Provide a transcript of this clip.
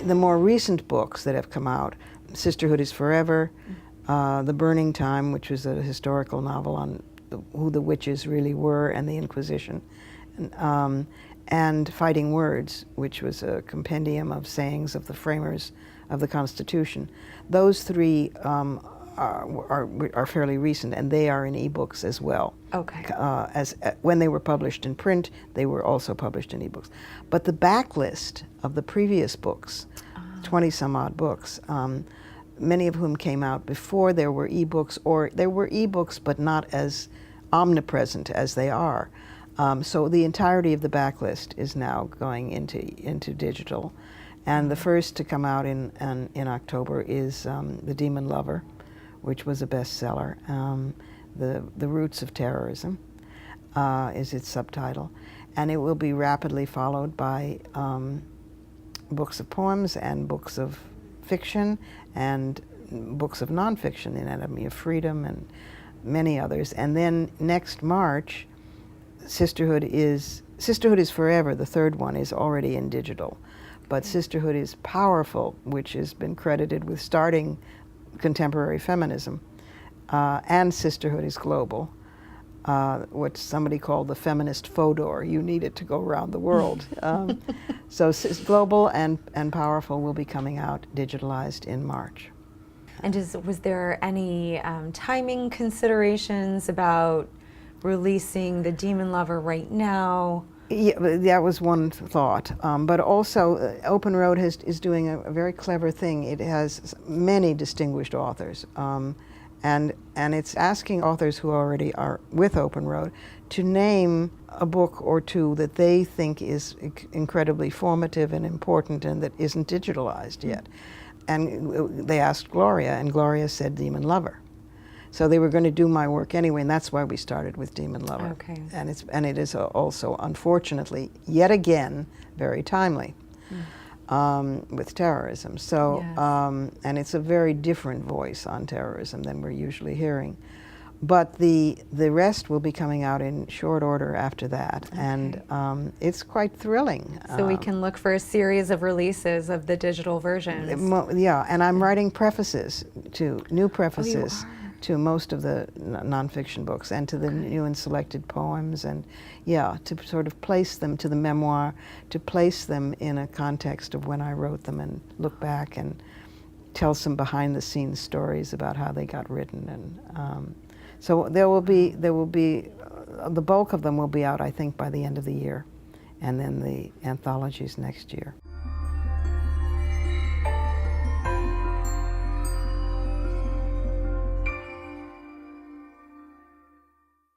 the more recent books that have come out, Sisterhood Is Forever, The Burning Time, which was a historical novel on who the witches really were and the Inquisition, and Fighting Words, which was a compendium of sayings of the framers of the Constitution. Those three are fairly recent, and they are in ebooks as well. Okay. When they were published in print, they were also published in ebooks. But the backlist of the previous books, 20-some-odd books, many of whom came out before there were ebooks, or there were ebooks but not as omnipresent as they are. So the entirety of the backlist is now going into digital. And the first to come out in October is The Demon Lover, which was a bestseller. The Roots of Terrorism is its subtitle. And it will be rapidly followed by books of poems and books of fiction and books of nonfiction, The Anatomy of Freedom and many others. And then next March, Sisterhood Is Forever, the third one, is already in digital. But Sisterhood Is Powerful, which has been credited with starting contemporary feminism, and Sisterhood Is Global, what somebody called the feminist fodor. You need it to go around the world. So Global and Powerful will be coming out digitalized in March. And was there any timing considerations about releasing The Demon Lover right now? Yeah, that was one thought. But also, Open Road is doing a very clever thing. It has many distinguished authors. And it's asking authors who already are with Open Road to name a book or two that they think is incredibly formative and important and that isn't digitalized yet. And they asked Gloria, and Gloria said Demon Lover. So they were going to do my work anyway, and that's why we started with Demon Lover. Okay. And it is also, unfortunately, yet again, very timely with terrorism. So, yes. And it's a very different voice on terrorism than we're usually hearing. But the rest will be coming out in short order after that, okay. And it's quite thrilling. So we can look for a series of releases of the digital versions. Yeah, and I'm writing prefaces to new prefaces. Oh, to most of the nonfiction books and to the new and selected poems, and yeah, to sort of place them to the memoir, to place them in a context of when I wrote them and look back and tell some behind-the-scenes stories about how they got written. And so there will be the bulk of them will be out, I think, by the end of the year, and then the anthologies next year.